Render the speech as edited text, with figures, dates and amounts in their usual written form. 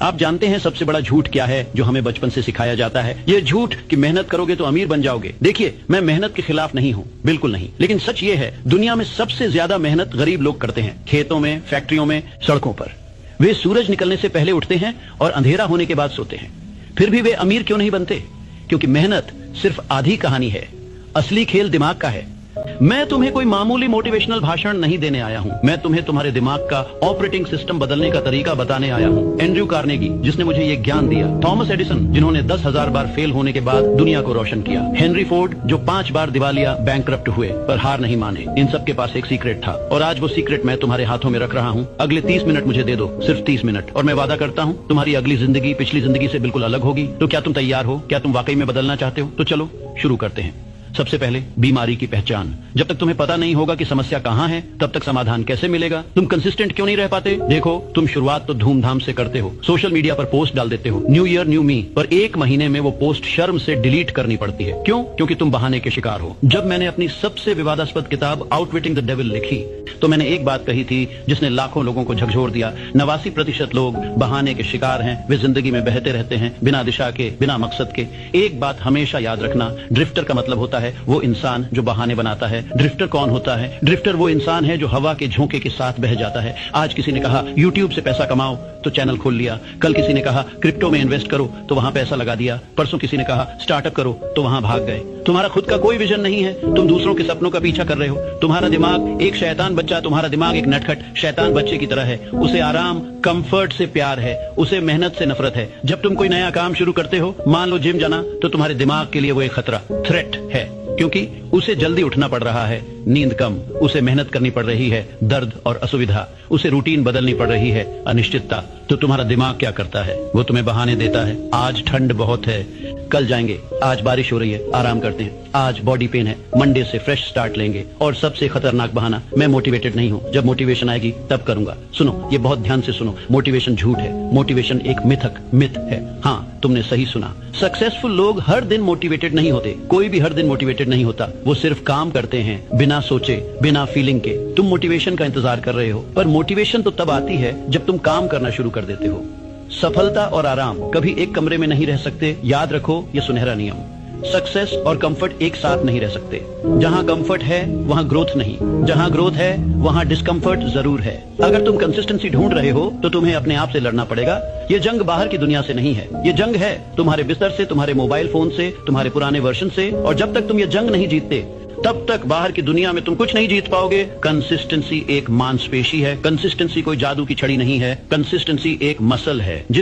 आप जानते हैं सबसे बड़ा झूठ क्या है जो हमें बचपन से सिखाया जाता है? ये झूठ कि मेहनत करोगे तो अमीर बन जाओगे। देखिए, मैं मेहनत के खिलाफ नहीं हूँ, बिल्कुल नहीं, लेकिन सच ये है दुनिया में सबसे ज्यादा मेहनत गरीब लोग करते हैं। खेतों में, फैक्ट्रियों में, सड़कों पर। वे सूरज निकलने से पहले उठते हैं और अंधेरा होने के बाद सोते हैं। फिर भी वे अमीर क्यों नहीं बनते? क्योंकि मेहनत सिर्फ आधी कहानी है, असली खेल दिमाग का है। मैं तुम्हें कोई मामूली मोटिवेशनल भाषण नहीं देने आया हूँ। मैं तुम्हें तुम्हारे दिमाग का ऑपरेटिंग सिस्टम बदलने का तरीका बताने आया हूँ। एंड्रयू कार्नेगी, जिसने मुझे ये ज्ञान दिया। थॉमस एडिसन, जिन्होंने 10,000 बार फेल होने के बाद दुनिया को रोशन किया। हेनरी फोर्ड, जो 5 बार दिवालिया बैंकरप्ट हुए पर हार नहीं माने। इन सब के पास एक सीक्रेट था और आज वो सीक्रेट मैं तुम्हारे हाथों में रख रहा हूँ। अगले 30 मिनट मुझे दे दो, सिर्फ 30 मिनट, और मैं वादा करता हूँ तुम्हारी अगली जिंदगी पिछली जिंदगी से बिल्कुल अलग होगी। तो क्या तुम तैयार हो? क्या तुम वाकई में बदलना चाहते हो? तो चलो शुरू करते हैं। सबसे पहले बीमारी की पहचान। जब तक तुम्हें पता नहीं होगा कि समस्या कहाँ है, तब तक समाधान कैसे मिलेगा? तुम कंसिस्टेंट क्यों नहीं रह पाते? देखो, तुम शुरुआत तो धूमधाम से करते हो, सोशल मीडिया पर पोस्ट डाल देते हो, न्यू ईयर न्यू मी, पर 1 महीने में वो पोस्ट शर्म से डिलीट करनी पड़ती है। क्यों? क्योंकि तुम बहाने के शिकार हो। जब मैंने अपनी सबसे विवादास्पद किताब आउटविटिंग द डेविल लिखी, तो मैंने एक बात कही थी जिसने लाखों लोगों को झकझोर दिया। 89% लोग बहाने के शिकार हैं। वे जिंदगी में बहते रहते हैं, बिना दिशा के, बिना मकसद के। एक बात हमेशा याद रखना, ड्रिफ्टर का मतलब होता है वो इंसान जो बहाने बनाता है। ड्रिफ्टर कौन होता है? ड्रिफ्टर वो इंसान है जो हवा के झोंके के साथ बह जाता है। आज किसी ने कहा YouTube से पैसा कमाओ, तो चैनल खोल लिया। कल किसी ने कहा क्रिप्टो में इन्वेस्ट करो, तो वहां पैसा लगा दिया। परसों किसी ने कहा स्टार्टअप करो, तो वहां भाग गए। तुम्हारा खुद का कोई विजन नहीं है, तुम दूसरों के सपनों का पीछा कर रहे हो। तुम्हारा दिमाग एक शैतान बच्चा, तुम्हारा दिमाग एक नटखट शैतान बच्चे की तरह है। उसे आराम, कंफर्ट से प्यार है, उसे मेहनत से नफरत है। जब तुम कोई नया काम शुरू करते हो, मान लो जिम जाना, तो तुम्हारे दिमाग के लिए वो एक खतरा, थ्रेट है, क्योंकि उसे जल्दी उठना पड़ रहा है, नींद कम, उसे मेहनत करनी पड़ रही है, दर्द और असुविधा, उसे रूटीन बदलनी पड़ रही है, अनिश्चितता। तो तुम्हारा दिमाग क्या करता है? वो तुम्हें बहाने देता है। आज ठंड बहुत है, कल जाएंगे। आज बारिश हो रही है, आराम करते हैं। आज बॉडी पेन है, मंडे से फ्रेश स्टार्ट लेंगे। और सबसे खतरनाक बहाना, मैं मोटिवेटेड नहीं हूँ, जब मोटिवेशन आएगी तब करूंगा। सुनो, ये बहुत ध्यान से सुनो, मोटिवेशन झूठ है। मोटिवेशन एक मिथ है। हाँ, तुमने सही सुना। सक्सेसफुल लोग हर दिन मोटिवेटेड नहीं होते। कोई भी हर दिन मोटिवेटेड नहीं होता। वो सिर्फ काम करते हैं, बिना सोचे, बिना फीलिंग के। तुम मोटिवेशन का इंतजार कर रहे हो, पर मोटिवेशन तो तब आती है जब तुम काम करना शुरू कर देते हो। सफलता और आराम कभी एक कमरे में नहीं रह सकते। याद रखो ये सुनहरा नियम। सक्सेस और कंफर्ट एक साथ नहीं रह सकते। जहां कंफर्ट है वहां ग्रोथ नहीं, जहां ग्रोथ है वहां डिस्कंफर्ट जरूर है। अगर तुम कंसिस्टेंसी ढूंढ रहे हो, तो तुम्हें अपने आप से लड़ना पड़ेगा। ये जंग बाहर की दुनिया से नहीं है, ये जंग है तुम्हारे बिस्तर से, तुम्हारे मोबाइल फोन से, तुम्हारे पुराने वर्जन से। और जब तक तुम ये जंग नहीं जीतते, तब तक बाहर की दुनिया में तुम कुछ नहीं जीत पाओगे। कंसिस्टेंसी एक मांसपेशी है, कंसिस्टेंसी कोई जादू की छड़ी नहीं है, कंसिस्टेंसी एक मसल है।